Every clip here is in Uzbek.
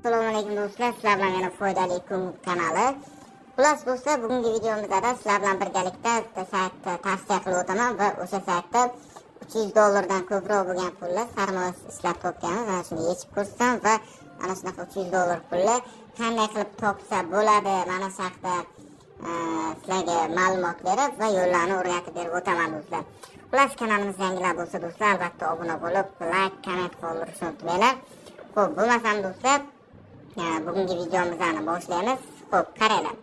Assalomu alaykum do'stlar, sizlar bilan yana foydali kun kanali. Xullas do'stlar, bugungi videomizda sizlar bilan birgalikda saytni tavsiya qilib o'taman va o'sha saytda $300 dan ko'proq bo'lgan pullar sarmoya ishlab topganmiz. Mana shuni yechib ko'rsam va mana shunaqa $300 pulni qanday qilib topsa bo'ladi, mana shu haqda sizlarga ma'lumot berib va yo'llarni o'rgatib berib o'taman do'stlar. Xullas, kanalimiz yangilar bo'lsa do'stlar, albatta obuna bo'lib, like, komment qoldirishni unutmanglar. Xo'p, bo'lmasam do'stlar, bugungi videomizni boshlaymiz. Xo'p, qaranglar.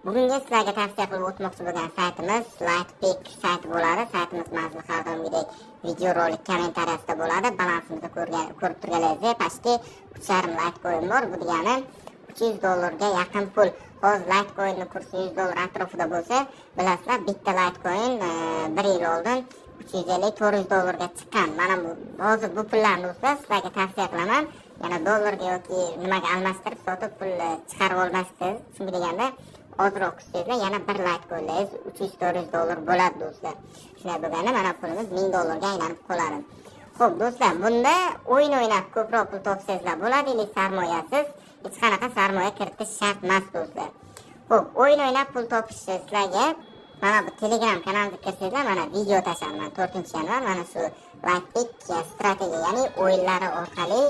Bugungi sizlarga tavsiya qilib o'tmoqchi bo'lgan saytimiz Lightpick sayti bo'ladi. Saytimiz manzili har doimgidek videorolik kommentariyasida bo'ladi. Balansimizni ko'rib turganingizdek, pastki 3,5 Litecoin bor. Bu degani $300 ga yaqin pul. Hozir Litecoinning kursi $100 atrofida bo'lsa, bilasizlar, bitta Litecoin 1 yil oldin $350-400 ga chiqqan. Mana bu hozir bu pullarni do'stlar sizlarga tavsiya qilaman. Yana dollarga yoki nimaga almashtirib sotib pul chiqarib olmasligingiz. Chunki deganda ozroq kursizlar yana bir Litecoin'ingiz $300-400 bo'ladi do'stlar. Shunday bo'lganda mana pulimiz $1000 ga aylanib qoladi. Xo'p do'stlar, bunda o'yin o'ynab ko'proq pul topsangizlar bo'ladi, lekin sarmoyasiz hech qanaqa sarmoya kiritish shart emas do'stlar. Xo'p, o'yin o'ynab pul topish sizlarga mana bu Telegram kanalimga kirsangizlar, mana video tashlaman 4-yanvar, mana shu Lightpick strategiya, ya'ni o'yinlari orqali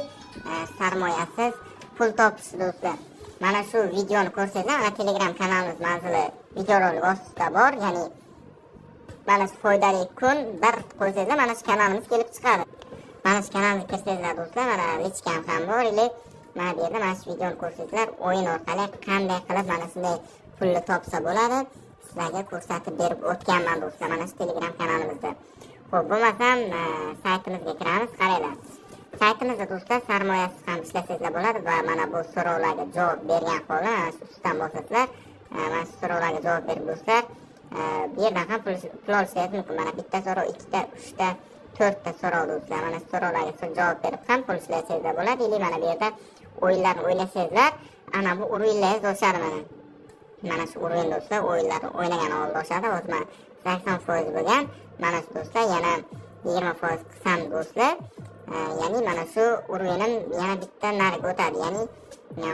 sarmoyasiz pul topish do'stlar. Mana shu videoni ko'rsangizlar, mana Telegram kanalimiz manzili videorolik ostida bor, ya'ni mana shu foydali kun bir qo'ysangizlar, mana shu kanalimiz kelib chiqadi. Mana shu kanalga kirsangizlar do'stlar, mana lichkam ham bor, ile mana bu yerda mana shu videoni ko'rsangizlar, o'yin orqali qanday qilib mana shunday pulni topsa bo'ladi, sizlarga ko'rsatib berib o'tganman do'stlar, mana shu Telegram kanalimizda. Xo'p, bo'lmasam saytimizga kiramiz, qaranglar. Saytimizda do'stlar sarmoyasiz ham ishlasangizlar bo'ladi va mana bu so'rovlarga javob bergan holda mana shu ustidan bosasizlar, mana shu so'rovlarga javob berib do'stlar, bu yerdan ham pul olishingiz mumkin. Mana bitta so'rov, ikkita, uchta, 4ta so'rov do'stlar. Mana shu so'rovlarga javob berib ham pul ishlasangizlar bo'ladi. Ili mana bu yerda o'yinlarni o'ynasangizlar, ana bu uringiz oshadi mana. Mana shu urin do'stlar, o'yinlarni o'ynagan holda oshadi. Hozir mana 80% bo'lgan. Mana shu do'stlar yana 20% qilsam do'stlar, ya'ni mana shu urunim yana bitta nariga o'tadi. Ya'ni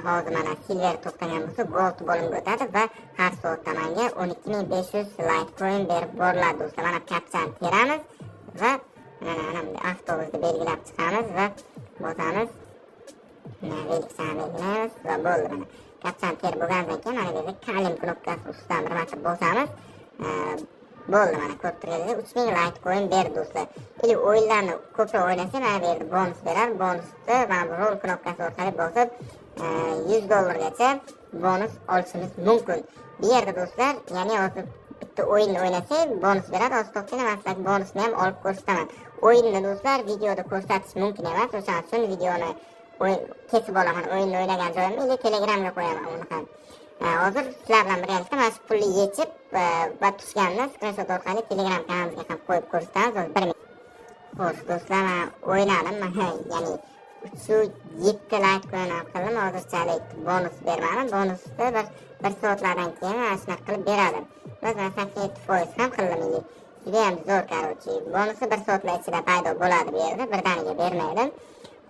hozir mana silver to'xtagan bo'lsa, gold bo'limga o'tadi va har soatda menga 12500 Litecoin berib boriladi do'stlar. Mana kapchani teramiz va mana avtobusni belgilab chiqamiz va bosamiz. Belgisani belgilaymiz va bo'ldi. Mana kapchani terib bo'lgandan keyin mana bu yerda kalim knopkasi ustidan bir marta bosamiz. Bo'ldi, mana ko'rib turganingizdek 3000 Litecoin berdi do'stlar. Ili o'yinlarni ko'proq o'ynasa, mana bu yerda bonus beradi. Bonusni mana bu roll knopkasi orqali bosib $100 gacha bonus olishimiz mumkin. Bu yerda do'stlar, ya'ni hozir bitta o'yinni o'ynasak, bonus beradi. Hozir to'xtanglar, men sizlarga bonusni ham olib ko'rsataman. O'yinni do'stlar videoda ko'rsatish mumkin emas. O'shaning uchun videoni kesib olaman. O'yinni o'ynagan joyimni ili Telegramga qo'yaman uni ham. Hozir sizlar bilan birgalikda mana shu pulni yechib va tushganini screenshot orqali Telegram kanalimizga ham qo'yib ko'rsatamiz. Hozir 1 minut. Xo'sh do'stlar, men o'ynadim. Ya'ni 307 Litecoin qildim. Hozirchalik bonus bermadim. Bonusni bir soatlardan keyin mana shunaqa qilib beradi. Biz mana 87% ham qildim. Juda ham zo'r, короче. Bonusi 1 soatlar ichida paydo bo'ladi bu yerda, birdaniga bermaydi.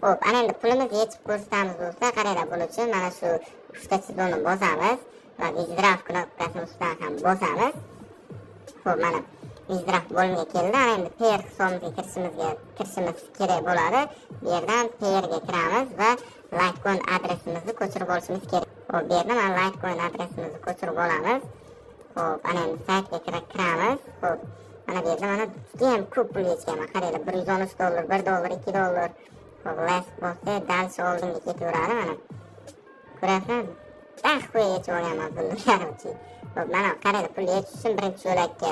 Xo'p, ana endi pulimizni yechib ko'rsatamiz do'stlar. Qaranglar, buning uchun mana shu 3ta chizuvni bosamiz va withdraw knopkasini ustidan ham bosamiz. Xo'p, mana withdraw bo'limiga keldi. Ana endi payer hisobimizga kirishimiz kerak bo'ladi. Bu yerdan payerga kiramiz va Litecoin adresimizni ko'chirib olishimiz kerak. Xo'p, bu yerda mana Litecoin adresimizni ko'chirib olamiz. Xo'p, ana endi saytga kiramiz. Xo'p, mana bu yerda mana juda ham ko'p pul yechganman. Qaranglar, $113, $1, $2. Xo'p, last bo'lsa, dalcha oldinga ketaveradi mana. Ko'rasizmi? Qo'ya yechib olganman pulni, короче. Xo'p, mana qaranglar, pul yechish uchun birinchi yo'lakka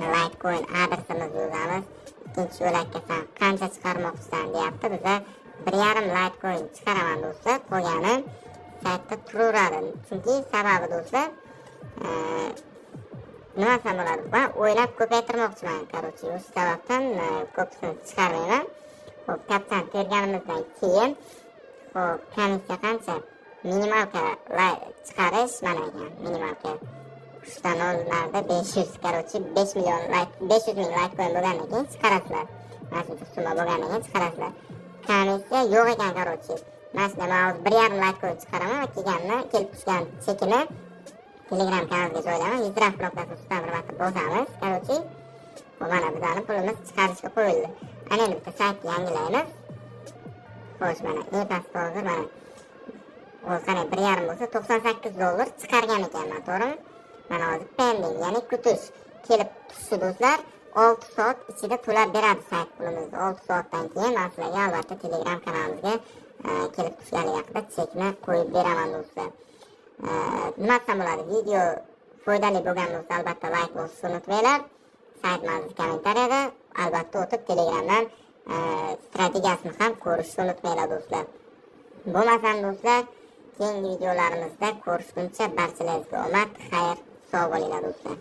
Litecoin adresimizni yozamiz. Ikkinchi yo'lakka sen qancha chiqarmoqchisan deyapti. Biza 1,5 Litecoin chiqaraman do'stlar. Qolgani saytda turaveradi. Chunki sababi do'stlar, nima desam bo'ladi? Men o'ylab ko'paytirmoqchiman, короче. O'sha sababdan ko'pisini chiqarmayman. Xo'p, kapchani terganimizdan keyin, xo'p, komissiya qancha? Minimalka chiqarish mana ekan, minimalka. 3 ta nollarda 500, короче, 500 ming Litecoin bo'lgandan keyin chiqarasizlar. Mana shu summa bo'lgandan keyin chiqarasizlar. Komissiya yo'q ekan, короче. Mana shunda men hozir 1,5 like qo'yib chiqaraman va kelib tushgan chekini Telegram kanaliga joylayman. Yizraf blokasini ustidan bir marta bosamiz. Короче, bu mana bizning pulimiz chiqarishga qo'yildi. Ana endi bitta saytni yangilaymiz. Xo'sh, mana eng pastda hozir mana qanday 1,5 bo'lsa $98 chiqargan ekanman, to'g'rimi? Mana hozir pending, ya'ni kutish kelib tushdi do'stlar. 6 soat ichida to'lab beradi sayt pulimizni. 6 soatdan keyin men sizlarga albatta Telegram kanalimizga kelib tushganligi haqida chekni qo'yib beraman do'stlar. Nima desam bo'ladi? Video foydali bo'lgan bo'lsa albatta like bosishni unutmanglar. Sayt mavzusi kommentariyada albatta o'tib Telegramdan strategiyasini ham ko'rishni unutmanglar do'stlar. Bo'lmasam do'stlar, keyingi videolarimizda ko'rishguncha barchalaringizga omad, xayr, sog' bo'linglar do'stlar.